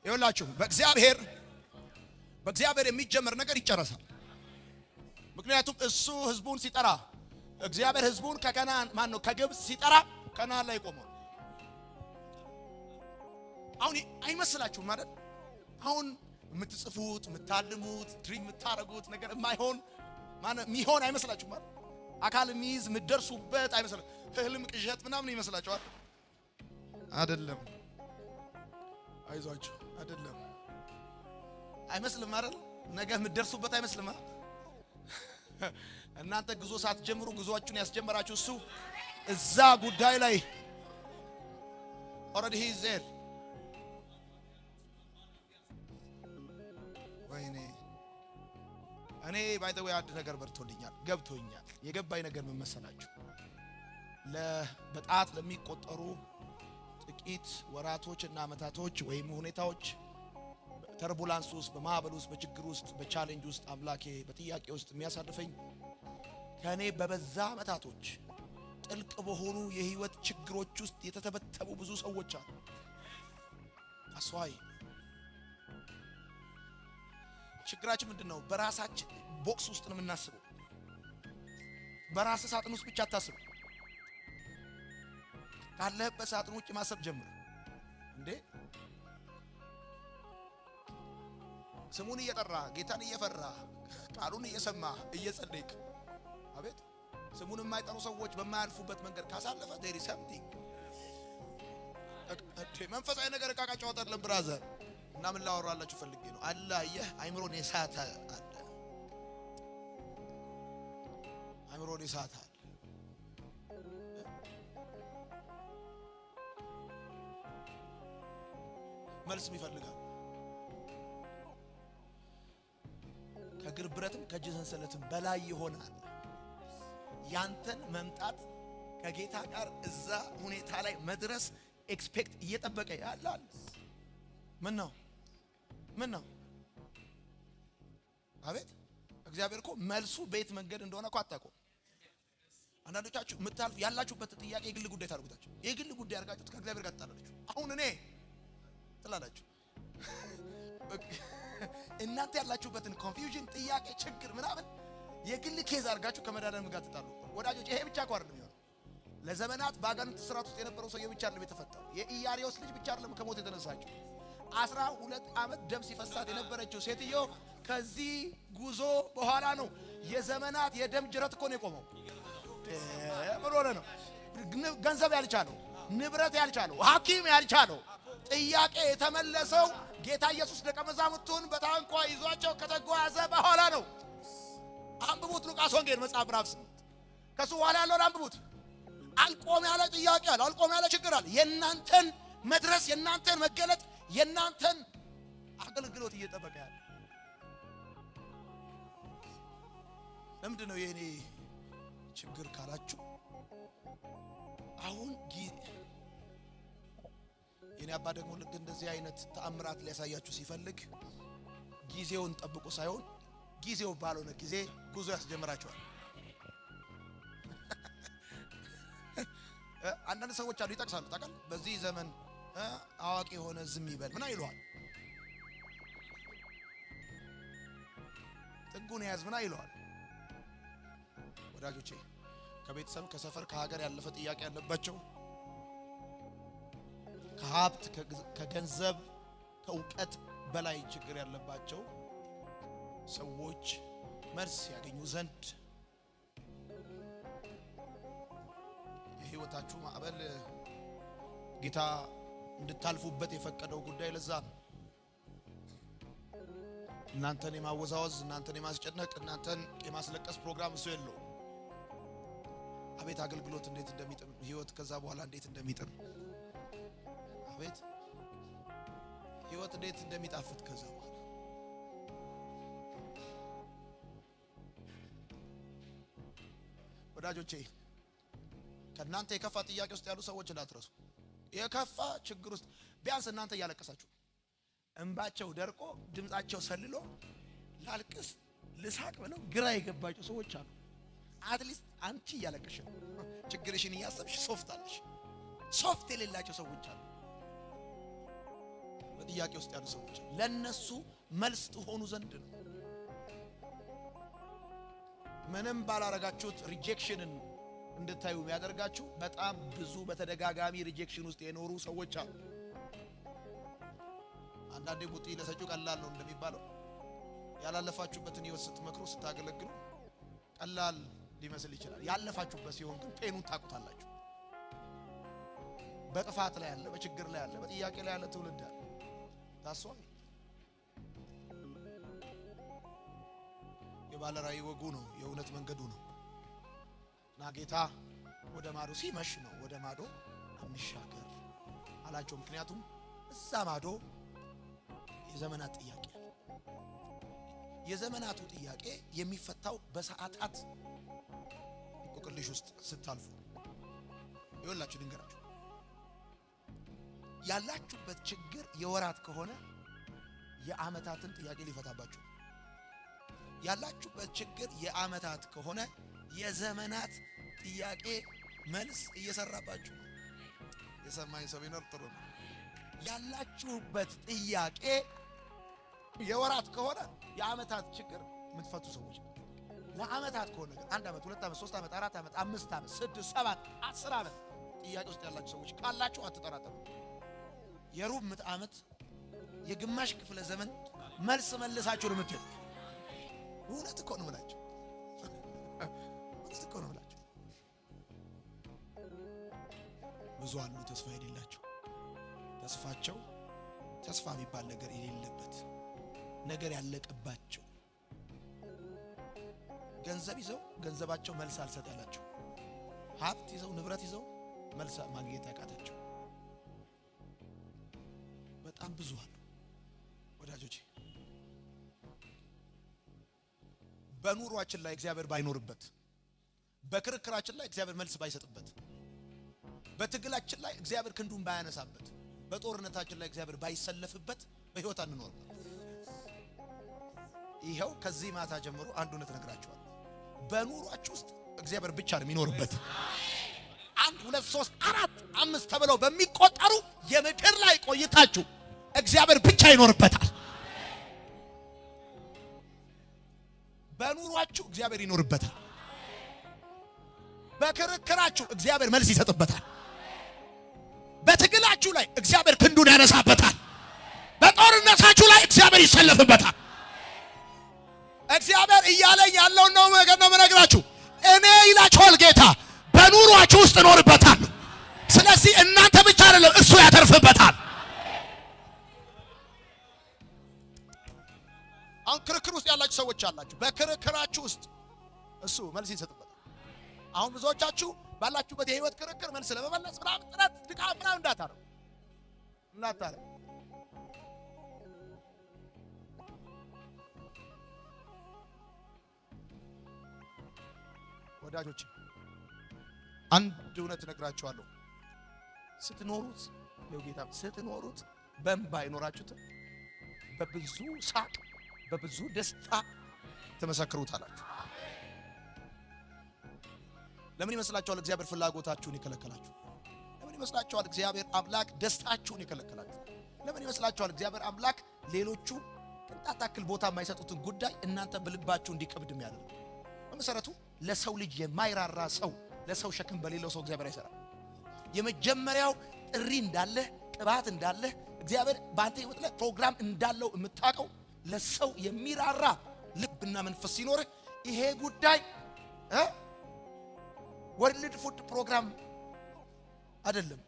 ይኸውላችሁ በእግዚአብሔር የሚጀመር ነገር ይጨረሳል። ምክንያቱም እሱ ህዝቡን ሲጠራ እግዚአብሔር ህዝቡን ከከናን ከግብጽ ሲጠራ ከናን ላይ ቆመው። አሁን አይመስላችሁም ማለት አሁን የምትጽፉት የምታልሙት ድሪም የምታረጉት ነገር የሚሆን አይመስላችሁም ማለት አካል የሚይዝ የምትደርሱበት አይመስላችሁም? ህልም ቅዠት ምናምን ይመስላችኋል? አይደለም። አይዟችሁ አይደለም። አይመስልም አይደል? ነገ የምትደርሱበት አይመስልም አይደል? እናንተ ጉዞ ሳትጀምሩ ጉዞአችሁን ያስጀመራችሁ እሱ እዛ ጉዳይ ላይ already he is there። ወይኔ እኔ ባይ ዘ ወይ አንድ ነገር በርቶልኛል፣ ገብቶኛል። የገባኝ ነገር ምን መሰላችሁ? በጣት ለሚቆጠሩ ጥቂት ወራቶች እና አመታቶች ወይም ሁኔታዎች ተርቡላንስ ውስጥ በማዕበል ውስጥ በችግር ውስጥ በቻሌንጅ ውስጥ አምላኬ በጥያቄ ውስጥ የሚያሳልፈኝ ከኔ በበዛ አመታቶች ጥልቅ በሆኑ የህይወት ችግሮች ውስጥ የተተበተቡ ብዙ ሰዎች አሉ። አስዋይ ችግራችን ምንድነው? በራሳችን ቦክስ ውስጥ ነው የምናስበው። በራስ ሳጥን ውስጥ ብቻ አታስብ። ካለህበት ሳጥን ውጭ ማሰብ ጀምር። እንዴ ስሙን እየጠራ ጌታን እየፈራ ቃሉን እየሰማ እየጸለይክ አቤት ስሙን የማይጠሩ ሰዎች በማያልፉበት መንገድ ካሳለፈ there is something መንፈሳዊ ነገር ዕቃ ጨዋታ አይደለም ብራዘር። እና ምን ላወራላችሁ ፈልጌ ነው አላህ አይምሮን የሳተ አለ አይምሮን የሳተ አለ። መልስ ይፈልጋል። ከእግር ብረትም ከእጅ ሰንሰለትም በላይ ይሆናል። ያንተን መምጣት ከጌታ ጋር እዛ ሁኔታ ላይ መድረስ ኤክስፔክት እየጠበቀ ያላል። ምን ነው አቤት እግዚአብሔር እኮ መልሱ ቤት መንገድ እንደሆነ እኮ አታውቁም። አንዳንዶቻችሁ የምታልፉ ያላችሁበት ጥያቄ የግል ጉዳይ ታርጉታችሁ የግል ጉዳይ አርጋችሁት ከእግዚአብሔር ጋር ተጣላላችሁ። አሁን እኔ ትላላችሁ እናንተ ያላችሁበትን ኮንፊውዥን ጥያቄ ችግር ምናምን የግል ኬዝ አርጋችሁ ከመዳንም ጋር ተጣሉ። ወዳጆች ይሄ ብቻ እኮ አይደለም ይሆነው። ለዘመናት ባጋንንት ስራት ውስጥ የነበረው ሰው ብቻ አይደለም የተፈታው። የኢያሪዮስ ልጅ ብቻ አይደለም ከሞት የተነሳችው። 12 ዓመት ደም ሲፈሳት የነበረችው ሴትዮ ከዚህ ጉዞ በኋላ ነው የዘመናት የደም ጅረት እኮ ነው የቆመው። ምን ሆነ ነው? ገንዘብ ያልቻለው፣ ንብረት ያልቻለው፣ ሐኪም ያልቻለው ጥያቄ የተመለሰው ጌታ ኢየሱስ ደቀ መዛሙርቱን በታንኳ ይዟቸው ከተጓዘ በኋላ ነው። አንብቡት ሉቃስ ወንጌል መጽሐፍ ምዕራፍ 8 ከሱ በኋላ ያለውን አንብቡት። አልቆም ያለ ጥያቄ አለ፣ አልቆም ያለ ችግር አለ። የናንተን መድረስ፣ የናንተን መገለጥ፣ የናንተን አገልግሎት እየጠበቀ ያለ ለምንድን ነው የኔ ችግር ካላችሁ አሁን የኔ አባ ደግሞ ልክ እንደዚህ አይነት ተአምራት ሊያሳያችሁ ሲፈልግ ጊዜውን ጠብቁ ሳይሆን ጊዜው ባልሆነ ጊዜ ጉዞ ያስጀምራቸዋል። አንዳንድ ሰዎች አሉ ይጠቅሳሉ። ታውቃለህ በዚህ ዘመን አዋቂ የሆነ ዝም ይበል ምና ይሏል። ጥጉን ያዝ ምና ይሏል። ወዳጆቼ ከቤተሰብ ከሰፈር ከሀገር ያለፈ ጥያቄ ያለባቸው ከሀብት ከገንዘብ ከእውቀት በላይ ችግር ያለባቸው ሰዎች መልስ ያገኙ ዘንድ የህይወታችሁ ማዕበል ጌታ እንድታልፉበት የፈቀደው ጉዳይ ለዛ ነው። እናንተን የማወዛወዝ እናንተን የማስጨነቅ እናንተን የማስለቀስ ፕሮግራም እሱ የለው። አቤት አገልግሎት እንዴት እንደሚጥም ህይወት ከዛ በኋላ እንዴት እንደሚጥም አቤት ህይወት እንዴት እንደሚጣፍጥ ከዛ በኋላ ወዳጆቼ ከናንተ የከፋ ጥያቄ ውስጥ ያሉ ሰዎች እንዳትረሱ። የከፋ ችግር ውስጥ ቢያንስ እናንተ እያለቀሳችሁ እንባቸው ደርቆ ድምጻቸው ሰልሎ ላልቅስ ልሳቅ ብለው ግራ የገባቸው ሰዎች አሉ። አትሊስት አንቺ እያለቀሽ ችግርሽን እያሰብሽ ሶፍት አለሽ። ሶፍት የሌላቸው ሰዎች አሉ። በጥያቄ ውስጥ ያሉ ሰዎች ለነሱ መልስ ትሆኑ ዘንድ ነው። ምንም ባላረጋችሁት ሪጀክሽንን እንድታዩ የሚያደርጋችሁ በጣም ብዙ በተደጋጋሚ ሪጀክሽን ውስጥ የኖሩ ሰዎች አሉ። አንዳንዴ ቡጢ ለሰጪው ቀላል ነው እንደሚባለው ያላለፋችሁበትን ህይወት ስትመክሩ ስታገለግሉ ቀላል ሊመስል ይችላል። ያለፋችሁበት ሲሆን ግን ፔኑን ታውቁታላችሁ። በጥፋት ላይ ያለ፣ በችግር ላይ ያለ፣ በጥያቄ ላይ ያለ ትውልድ አለ። ታስዋል የባለራዕይ ወጉ ነው፣ የእውነት መንገዱ ነው። እና ጌታ ወደ ማዶ ሲመሽ ነው ወደ ማዶ እንሻገር አላቸው። ምክንያቱም እዛ ማዶ የዘመናት ጥያቄ አለ። የዘመናቱ ጥያቄ የሚፈታው በሰዓታት እንቆቅልሽ ውስጥ ስታልፉ። ይኸውላችሁ ድንገራችሁ ያላችሁበት ችግር የወራት ከሆነ የዓመታትን ጥያቄ ሊፈታባችሁ። ያላችሁበት ችግር የዓመታት ከሆነ የዘመናት ጥያቄ መልስ እየሰራባችሁ። የሰማኝ ሰው ቢኖር ጥሩ ነው። ያላችሁበት ጥያቄ የወራት ከሆነ የዓመታት ችግር የምትፈቱ ሰዎች። ለዓመታት ከሆነ ግን 1 ዓመት 2 ዓመት 3 ዓመት 4 ዓመት 5 ዓመት 6 7 10 ዓመት ጥያቄ ውስጥ ያላችሁ ሰዎች ካላችሁ አትጠራጠሩ። የሩብ ምዕተ ዓመት የግማሽ ክፍለ ዘመን መልስ መልሳችሁ ነው የምትሄዱ። እውነት እኮ ነው የምላችሁ፣ እውነት እኮ ነው የምላችሁ። ብዙ አሉ ተስፋ የሌላቸው፣ ተስፋቸው ተስፋ የሚባል ነገር የሌለበት ነገር ያለቀባቸው፣ ገንዘብ ይዘው ገንዘባቸው መልስ አልሰጣላቸው፣ ሀብት ይዘው ንብረት ይዘው መልስ ማግኘት ያቃታቸው በጣም ብዙ አሉ ወዳጆቼ። በኑሯችን ላይ እግዚአብሔር ባይኖርበት፣ በክርክራችን ላይ እግዚአብሔር መልስ ባይሰጥበት፣ በትግላችን ላይ እግዚአብሔር ክንዱን ባያነሳበት፣ በጦርነታችን ላይ እግዚአብሔር ባይሰለፍበት በህይወት አንኖርም። ይሄው ከዚህ ማታ ጀምሮ አንድ እውነት ነግራችኋለሁ። በኑሯችሁ ውስጥ እግዚአብሔር ብቻ ነው የሚኖርበት። 1 2 3 4 5 ተብለው በሚቆጠሩ የምድር ላይ ቆይታችሁ እግዚአብሔር ብቻ ይኖርበታል። በኑሯችሁ እግዚአብሔር ይኖርበታል። በክርክራችሁ እግዚአብሔር መልስ ይሰጥበታል። በትግላችሁ ላይ እግዚአብሔር ክንዱን ያነሳበታል። በጦርነታችሁ ላይ እግዚአብሔር ይሰለፍበታል። እግዚአብሔር እያለኝ ያለውን ነው ነገር ነው የምነግራችሁ። እኔ ይላችኋል ጌታ በኑሯችሁ ውስጥ እኖርበታለሁ። ስለዚህ እናንተ ብቻ አይደለም እሱ ያተርፍበታል። አሁን ክርክር ውስጥ ያላችሁ ሰዎች አላችሁ። በክርክራችሁ ውስጥ እሱ መልስ ይሰጥበታል። አሁን ብዙዎቻችሁ ባላችሁበት የህይወት ክርክር መልስ ለመመለስ ምናምን ጥረት ድካም ምናምን እንዳታረጉ። ወዳጆች አንድ እውነት ነግራችኋለሁ። ስትኖሩት ለጌታ ስትኖሩት በእንባ አይኖራችሁት፣ በብዙ ሳቅ በብዙ ደስታ ተመሰክሩታላችሁ። ለምን ይመስላችኋል እግዚአብሔር ፍላጎታችሁን ይከለከላችሁ? ለምን ይመስላችኋል እግዚአብሔር አምላክ ደስታችሁን ይከለከላችሁ? ለምን ይመስላችኋል እግዚአብሔር አምላክ ሌሎቹ ቅንጣት ታክል ቦታ የማይሰጡትን ጉዳይ እናንተ በልባችሁ እንዲከብድ የሚያደርግ? በመሰረቱ ለሰው ልጅ የማይራራ ሰው፣ ለሰው ሸክም በሌለው ሰው እግዚአብሔር አይሰራም። የመጀመሪያው ጥሪ እንዳለ ቅባት እንዳለ እግዚአብሔር በአንተ ህይወት ላይ ፕሮግራም እንዳለው የምታውቀው ለሰው የሚራራ ልብና መንፈስ ሲኖር ይሄ ጉዳይ ወርልድ ፉድ ፕሮግራም አይደለም።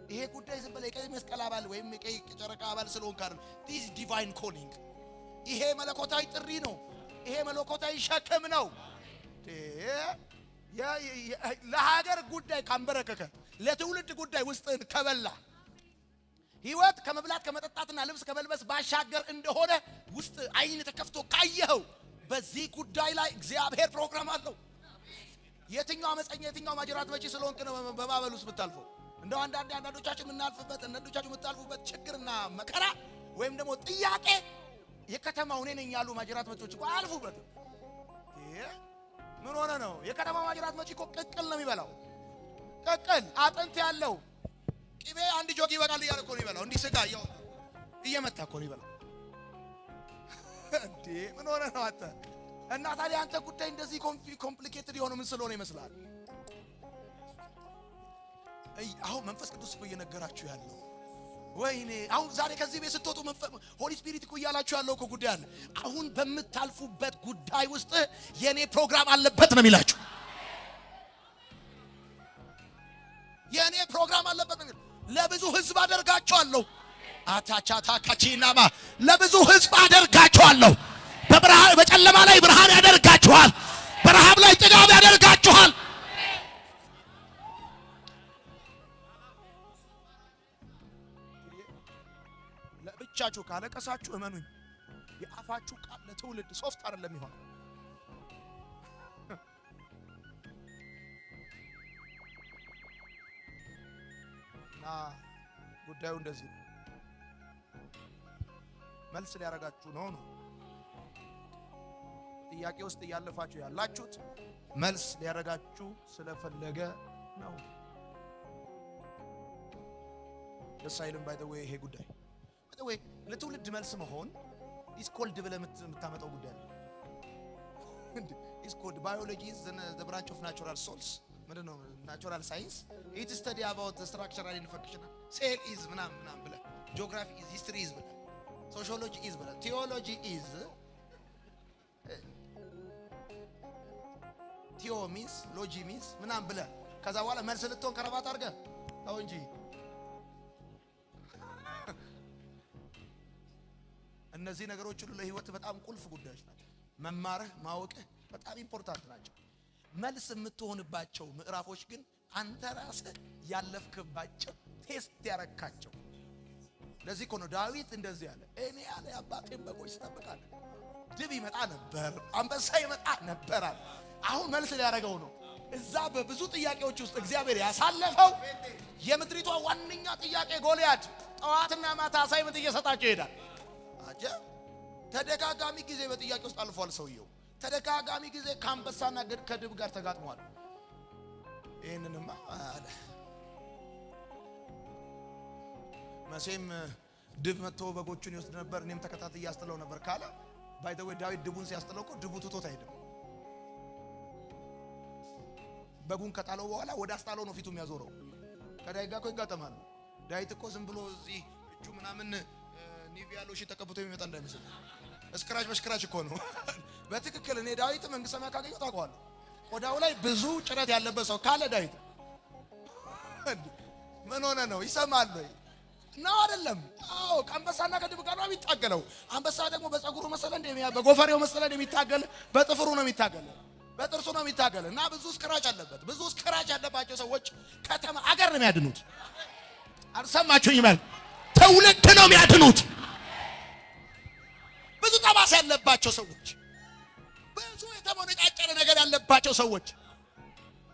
ይሄ ጉዳይ ዝም ብለህ የቀይ መስቀል አባል ወይም የቀይ ጨረቃ አባል ስለሆንክ አይደለም። ዲስ ዲቫይን ኮሊንግ፣ ይሄ መለኮታዊ ጥሪ ነው። ይሄ መለኮታዊ ሸክም ነው። ለሀገር ጉዳይ ካንበረከከ፣ ለትውልድ ጉዳይ ውስጥን ከበላ፣ ህይወት ከመብላት ከመጠጣትና ልብስ ከመልበስ ባሻገር እንደሆነ ውስጥ አይን ተከፍቶ ካየኸው በዚህ ጉዳይ ላይ እግዚአብሔር ፕሮግራም አለው። የትኛው አመፀኛ የትኛው ማጅራት መጪ ስለሆንክ ነው በማበል ውስጥ የምታልፈው? እንደው አንዳንዶቻችሁ የምታልፉበት ችግርና መከራ ወይም ደግሞ ጥያቄ የከተማው እኔ ነኝ ያሉ ማጅራት መጪዎች እኮ አያልፉበትም። ምን ሆነ ነው? የከተማው ማጅራት መጪ እኮ ቅቅል ነው የሚበላው። ቅቅል አጥንት ያለው ቅቤ አንድ ጆግ ይበቃል እያለ እኮ ነው የሚበላው። እንዲህ ስጋ ያው እየመታ እኮ ነው ይበላል እንዴ ምን ሆነ ነው አንተ? እና ታዲያ አንተ ጉዳይ እንደዚህ ኮምፕሊኬትድ የሆነ ምን ስለሆነ ይመስላል? አሁን መንፈስ ቅዱስ እኮ እየነገራችሁ ያለው ወይኔ አሁን ዛሬ ከዚህ ቤት ስትወጡ ሆሊ ስፒሪት እኮ እያላችሁ ያለው እኮ ጉዳይ አለ። አሁን በምታልፉበት ጉዳይ ውስጥ የኔ ፕሮግራም አለበት ነው የሚላችሁ። የኔ ፕሮግራም አለበት ነው። ለብዙ ህዝብ አደርጋቸዋለሁ። አታቻታ ካቺናማ ለብዙ ህዝብ አደርጋቸዋለሁ። በጨለማ ላይ ብርሃን ያደርጋችኋል። በረሃብ ላይ ጥጋብ ያደርጋችኋል። ለብቻችሁ ካለቀሳችሁ እመኑኝ የአፋችሁ ቃል ለትውልድ ሶፍት አይደለም ይሆናል። ጉዳዩ እንደዚህ ነው። መልስ ሊያረጋችሁ ነው። ጥያቄ ውስጥ ያለፋችሁ ያላችሁት መልስ ሊያረጋችሁ ስለፈለገ ነው። ደስ አይልም። ባይ ዘ ዌይ ይሄ ጉዳይ ባይ ዘ ዌይ ለትውልድ መልስ መሆን ኢስ ኮልድ ብለህ የምታመጣው ጉዳይ ነው። ኢስ ኮልድ ባዮሎጂ ኢዝ ዘ ብራንች ኦፍ ናቹራል ሶልስ ምንድነው? ናቹራል ሳይንስ ኢት ስተዲ አባውት ስትራክቸራል ኤንድ ፈንክሽናል ሴል ኢዝ ምናምን ብለህ ጂኦግራፊ ኢዝ ሂስትሪ ኢዝ ብለህ ሶሺዮሎጂ ኢዝ ብለህ ቲዮሎጂ ኢዝ ቲዮ ሚንስ ሎጂ ሚንስ ምናምን ብለህ ከዛ በኋላ መልስ ልትሆን ከረባት አድርገህ ተው እንጂ። እነዚህ ነገሮች ሁሉ ለህይወት በጣም ቁልፍ ጉዳዮች ናቸው። መማርህ ማወቅህ በጣም ኢምፖርታንት ናቸው። መልስ የምትሆንባቸው ምዕራፎች ግን አንተ ራስህ ያለፍክባቸው ቴስት ያረካቸው። ለዚህ እኮ ነው ዳዊት እንደዚህ ያለ እኔ ያለ አባቴን በጎች ስጠብቃለሁ፣ ድብ ይመጣ ነበር፣ አንበሳ ይመጣ ነበር። አሁን መልስ ሊያደርገው ነው። እዛ በብዙ ጥያቄዎች ውስጥ እግዚአብሔር ያሳለፈው የምድሪቷ ዋነኛ ጥያቄ ጎልያድ ጠዋትና ማታ አሳይመንት እየሰጣቸው ይሄዳል። አጀ ተደጋጋሚ ጊዜ በጥያቄ ውስጥ አልፏል ሰውየው። ተደጋጋሚ ጊዜ ከአንበሳና ከድብ ጋር ተጋጥሟል። ይሄንንማ አለ መቼም ድብ መጥቶ በጎቹን ይወስድ ነበር፣ እኔም ተከታትዬ ያስጥለው ነበር ካለ ባይ ዘ ዌይ ዳዊት ድቡን ሲያስጥለው እኮ ድቡ ትቶት አይደለም። በጉን ከጣለው በኋላ ወደ አስጣለው ነው ፊቱ የሚያዞረው። ከዳዊት ጋር እኮ ይጋጠማል። ዳዊት እኮ ዝም ብሎ እዚህ እጁ ምናምን ኒቪያ ሎሽን ተቀብቶ የሚመጣ እንዳይመስል እስክራች በስክራች እኮ ነው። በትክክል እኔ ዳዊት መንግስት ሰማይ ካገኘው ታውቀዋለሁ። ቆዳው ላይ ብዙ ጭረት ያለበት ሰው ካለ ዳዊት ምን ሆነ ነው ይሰማል ወይ ነው አይደለም? አዎ ከአንበሳና ከድብ ጋር ነው የሚታገለው። አንበሳ ደግሞ በፀጉሩ መሰለ በጎፈሬው መሰለ የሚታገል፣ በጥፍሩ ነው የሚታገል፣ በጥርሱ ነው የሚታገል እና ብዙ ስክራች አለበት። ብዙ ስክራች ያለባቸው ሰዎች ከተማ አገር ነው የሚያድኑት። አልሰማችሁኝ? ማለት ትውልድ ነው የሚያድኑት። ብዙ ጠባሳ ያለባቸው ሰዎች፣ ብዙ የተሞነጫጨረ ነገር ያለባቸው ሰዎች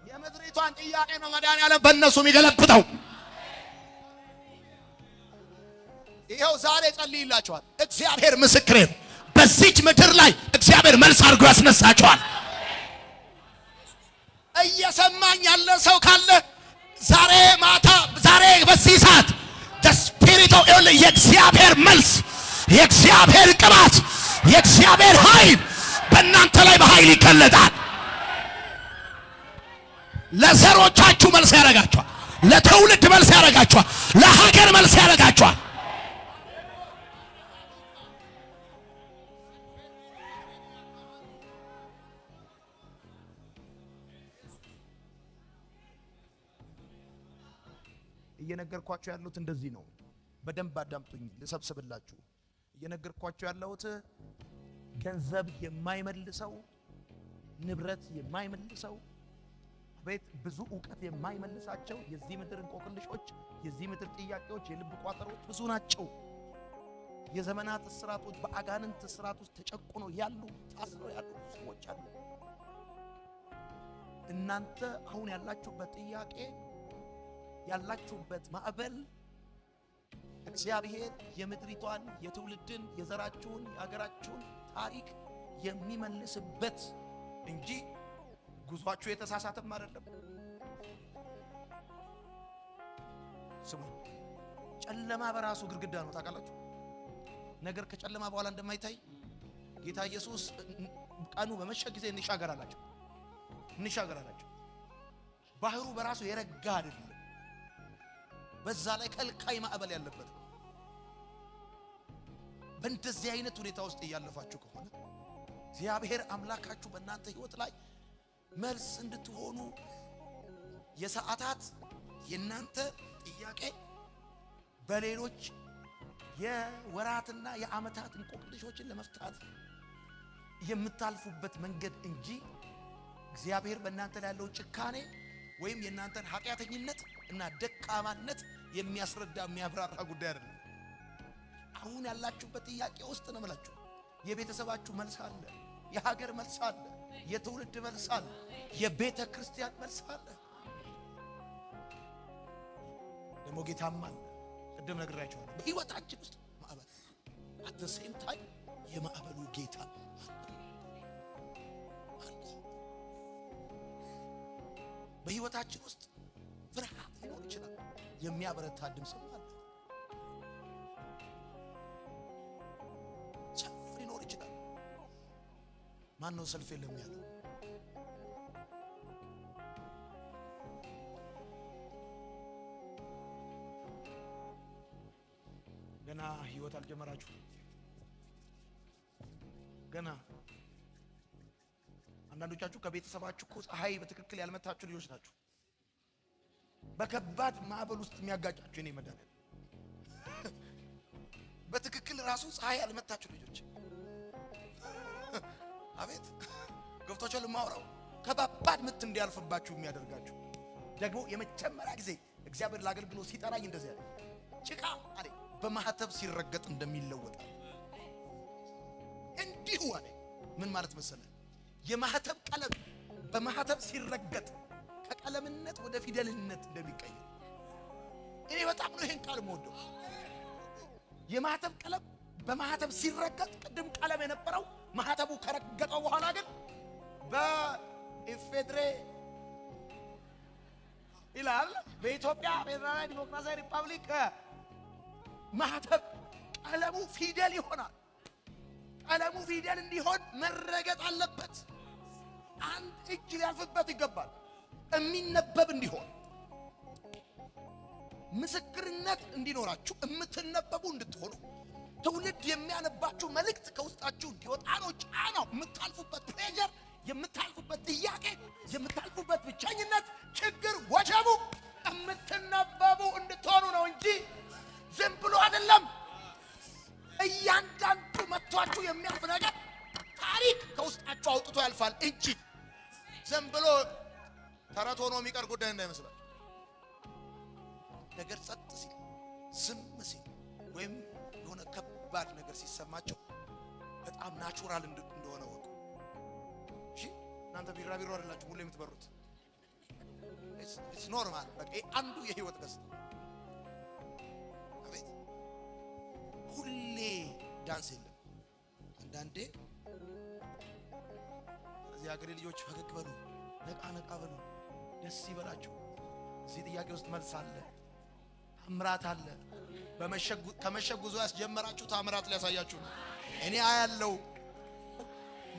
የምድሪቷን ጥያቄ ነው መድኃኒዓለም በእነሱ የሚገለብጠው። ይኸው ዛሬ ጸልይላችኋል። እግዚአብሔር ምስክሬ ነው። በዚች ምድር ላይ እግዚአብሔር መልስ አድርጎ ያስነሳችኋል። እየሰማኝ ያለ ሰው ካለ ዛሬ ማታ፣ ዛሬ በዚህ ሰዓት ስፒሪት ኦፍ የእግዚአብሔር መልስ፣ የእግዚአብሔር ቅባት፣ የእግዚአብሔር ኃይል በእናንተ ላይ በኃይል ይገለጣል። ለዘሮቻችሁ መልስ ያደርጋችኋል። ለትውልድ መልስ ያደርጋችኋል። ለሀገር መልስ ያደርጋችኋል። እየነገርኳችሁ ያለሁት እንደዚህ ነው። በደንብ አዳምጡኝ፣ ልሰብስብላችሁ። እየነገርኳችሁ ያለሁት ገንዘብ የማይመልሰው፣ ንብረት የማይመልሰው፣ ቤት ብዙ ዕውቀት የማይመልሳቸው የዚህ ምድር እንቆቅልሾች፣ የዚህ ምድር ጥያቄዎች፣ የልብ ቋጠሮች ብዙ ናቸው። የዘመናት እስራቶች፣ በአጋንንት እስራት ውስጥ ተጨቁነው ያሉ፣ ታስረው ያሉ ሰዎች አሉ። እናንተ አሁን ያላችሁበት ጥያቄ፣ ያላችሁበት ማዕበል እግዚአብሔር የምድሪቷን፣ የትውልድን፣ የዘራችሁን፣ የሀገራችሁን ታሪክ የሚመልስበት እንጂ ጉዟችሁ የተሳሳተም አይደለም። ስሙ፣ ጨለማ በራሱ ግድግዳ ነው። ታውቃላችሁ? ነገር ከጨለማ በኋላ እንደማይታይ ጌታ ኢየሱስ ቀኑ በመሸ ጊዜ እንሻገራላችሁ። ባህሩ በራሱ የረጋ አይደለም፣ በዛ ላይ ከልካይ ማዕበል ያለበት። በእንደዚህ አይነት ሁኔታ ውስጥ እያለፋችሁ ከሆነ እግዚአብሔር አምላካችሁ በእናንተ ህይወት ላይ መልስ እንድትሆኑ የሰዓታት የናንተ ጥያቄ በሌሎች የወራትና የዓመታት እንቆቅልሾችን ለመፍታት የምታልፉበት መንገድ እንጂ እግዚአብሔር በእናንተ ላይ ያለው ጭካኔ ወይም የናንተን ኃጢአተኝነት እና ደካማነት የሚያስረዳ የሚያብራራ ጉዳይ አይደለም። አሁን ያላችሁበት ጥያቄ ውስጥ ነው ማለት የቤተሰባችሁ መልስ አለ፣ የሀገር መልስ አለ፣ የትውልድ መልስ አለ፣ የቤተ ክርስቲያን መልስ አለ። ደግሞ ጌታም አለ። ቅድም ነግራችኋለሁ። በህይወታችን ውስጥ ማዕበል at the same time የማዕበሉ ጌታ አለ። በህይወታችን ውስጥ ፍርሃት ሊኖር ይችላል፣ የሚያበረታ ድምጽ አለ። ሰልፍ ሊኖር ይችላል። ማን ነው ሰልፍ የለም ያለው? ገና ህይወት አልጀመራችሁ። ገና አንዳንዶቻችሁ ከቤተሰባችሁ እኮ ፀሐይ በትክክል ያልመታችሁ ልጆች ናችሁ። በከባድ ማዕበል ውስጥ የሚያጋጫችሁ እኔ መዳን በትክክል ራሱ ፀሐይ ያልመታችሁ ልጆች አቤት ገብቷችሁ ለማውራው ከባባድ ምት እንዲያልፍባችሁ የሚያደርጋችሁ ደግሞ የመጀመሪያ ጊዜ እግዚአብሔር ለአገልግሎት ሲጠራኝ እንደዚህ ያለ ጭቃ አለ በማህተብ ሲረገጥ እንደሚለወጥ እንዲሁ አለ። ምን ማለት መሰለህ? የማህተብ ቀለም በማህተብ ሲረገጥ ከቀለምነት ወደ ፊደልነት እንደሚቀየር እኔ በጣም ነው ይሄን ቃል የምወደው። የማህተብ ቀለም በማህተብ ሲረገጥ ቅድም ቀለም የነበረው ማህተቡ ከረገጠው በኋላ ግን በኢፌድሬ ይላል በኢትዮጵያ ብሔራዊ ዲሞክራሲያዊ ሪፐብሊክ ማህተብ ቀለሙ ፊደል ይሆናል። ቀለሙ ፊደል እንዲሆን መረገጥ አለበት። አንድ እጅ ሊያልፍበት ይገባል። የሚነበብ እንዲሆን ምስክርነት እንዲኖራችሁ የምትነበቡ እንድትሆኑ ትውልድ የሚያነባችሁ መልእክት ከውስጣችሁ እንዲወጣ ነው ጫናው። የምታልፉበት ፕሬሸር፣ የምታልፉበት ጥያቄ፣ የምታልፉበት ብቸኝነት፣ ችግር፣ ወጀቡ የምትነበቡ እንድትሆኑ ነው እንጂ ዝም ብሎ አይደለም። እያንዳንዱ መጥቷችሁ የሚያልፍ ነገር ታሪክ ከውስጣችሁ አውጥቶ ያልፋል እንጂ ዝም ብሎ ተረት ሆኖ የሚቀር ጉዳይ እንዳይመስላል። ነገር ጸጥ ሲል ዝም ሲል ወይም የሆነ ከባድ ነገር ሲሰማቸው በጣም ናቹራል እንደሆነ ወቁ። እሺ እናንተ ቢራቢሮ አይደላችሁ ሁሌ የምትበሩት። ኢትስ ኖርማል። በቃ አንዱ የህይወት ገጽታ። አቤት ሁሌ ዳንስ የለም። አንዳንዴ እዚህ ሀገሬ ልጆች ፈገግ በሉ፣ ነቃ ነቃ በሉ፣ ደስ ይበላችሁ። እዚህ ጥያቄ ውስጥ መልስ አለ፣ ታምራት አለ። ከመሸ ጉዞ ያስጀመራችሁ ታምራት ሊያሳያችሁ ነው። እኔ አያለው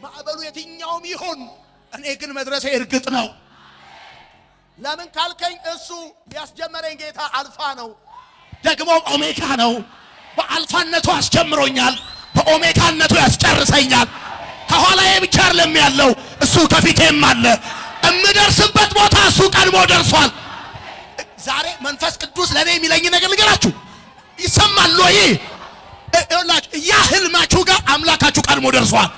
ማዕበሉ የትኛውም ይሁን፣ እኔ ግን መድረሴ እርግጥ ነው። ለምን ካልከኝ እሱ ያስጀመረኝ ጌታ አልፋ ነው፣ ደግሞ ኦሜጋ ነው። በአልፋነቱ አስጀምሮኛል፣ በኦሜጋነቱ ያስጨርሰኛል። ከኋላዬ ብቻ አይደለም ያለው፣ እሱ ከፊቴም አለ። እምደርስበት ቦታ እሱ ቀድሞ ደርሷል። ዛሬ መንፈስ ቅዱስ ለኔ የሚለኝ ነገር ልገራችሁ። ይሰማል ወይ? ይኸውላችሁ ያ ህልማችሁ ጋር አምላካችሁ ቀድሞ ደርሷል።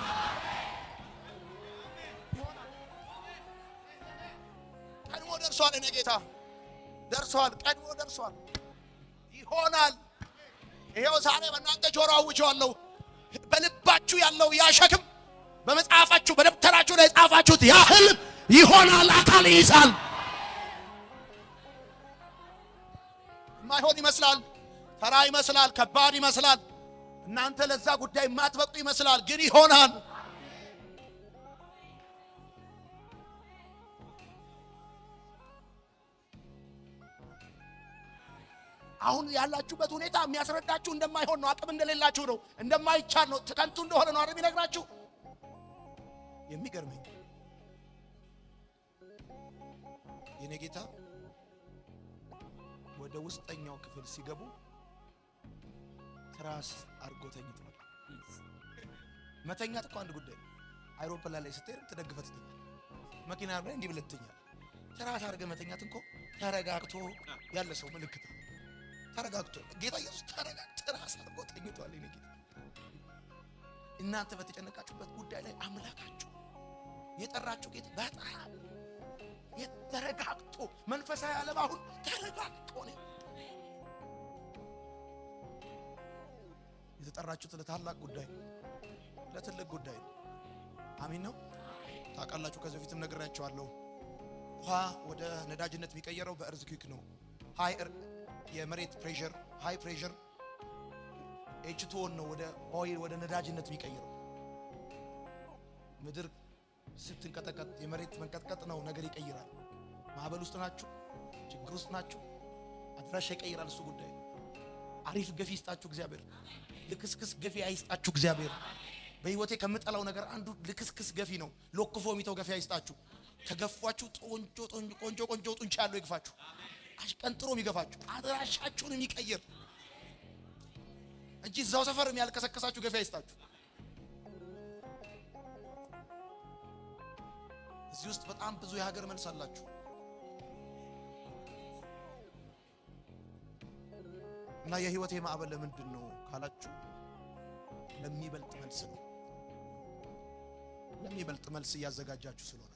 ቀድሞ ደርሷል። እኔ ጌታ ደርሷል፣ ቀድሞ ደርሷል። ይሆናል። ይሄው ዛሬ በእናንተ ጆሮ አውጀዋለሁ። በልባችሁ ያለው ያ ሸክም በመጽሐፋችሁ በደብተራችሁ ላይ ጻፋችሁት ያ ህልም ይሆናል፣ አካል ይይዛል። ማይሆን ይመስላል፣ ተራ ይመስላል፣ ከባድ ይመስላል፣ እናንተ ለዛ ጉዳይ የማትበቁ ይመስላል፣ ግን ይሆናል። አሁን ያላችሁበት ሁኔታ የሚያስረዳችሁ እንደማይሆን ነው፣ አቅም እንደሌላችሁ ነው፣ እንደማይቻል ነው፣ ከንቱ እንደሆነ ነው አይደል የሚነግራችሁ። የሚገርመኝ የኔ ጌታ ወደ ውስጠኛው ክፍል ሲገቡ ትራስ አርጎ ተኝቷል። መተኛት እኮ አንድ ጉዳይ ነው። አይሮፕላን ላይ ስትሄድ ተደግፈህ ትተኛለህ። መኪና ላይ እንዲህ ብለህ ትተኛለህ። ትራስ አርገህ መተኛት እንኳ ተረጋግቶ ያለ ሰው ምልክት ነው። ተረጋግቶ ጌታ ኢየሱስ ተረጋግቶ ትራስ አርጎ ተኝቷል። የኔ ጌታ እናንተ በተጨነቃችሁበት ጉዳይ ላይ አምላካችሁ የጠራችሁ ጌታ በጣም የተረጋግቶ መንፈሳዊ ዓለም አሁን ተረጋግቶ ነው የተጠራችሁት ለታላቅ ጉዳይ፣ ለትልቅ ጉዳይ። አሜን ነው። ታውቃላችሁ ከዚህ በፊትም ነግራችኋለሁ። ውሃ ወደ ነዳጅነት የሚቀየረው በእርዝኩክ ነው። የመሬት ፕሬሸር ሃይ ፕሬሸር H2O ነው ወደ ኦይል ወደ ነዳጅነት የሚቀየረው። ምድር ስትንቀጠቀጥ የመሬት መንቀጥቀጥ ነው ነገር ይቀይራል። ማዕበል ውስጥ ናችሁ፣ ችግር ውስጥ ናችሁ፣ አድራሻ ይቀይራል እሱ ጉዳይ። አሪፍ ገፊ ይስጣችሁ እግዚአብሔር። ልክስክስ ገፊ አይስጣችሁ እግዚአብሔር። በህይወቴ ከምጠላው ነገር አንዱ ልክስክስ ገፊ ነው። ሎክፎ የሚተው ገፊ አይስጣችሁ። ተገፏችሁ ቆንጆ ጡንቻ ያለው ይግፋችሁ። አሽቀንጥሮ የሚገፋችሁ አድራሻችሁን የሚቀይር እንጂ እዛው ሰፈር የሚያልከሰከሳችሁ ገፊ አይስጣችሁ። እዚህ ውስጥ በጣም ብዙ የሀገር መልስ አላችሁ። እና የህይወቴ ማዕበል ለምንድን ነው ካላችሁ ለሚበልጥ መልስ ነው። ለሚበልጥ መልስ እያዘጋጃችሁ ስለሆነ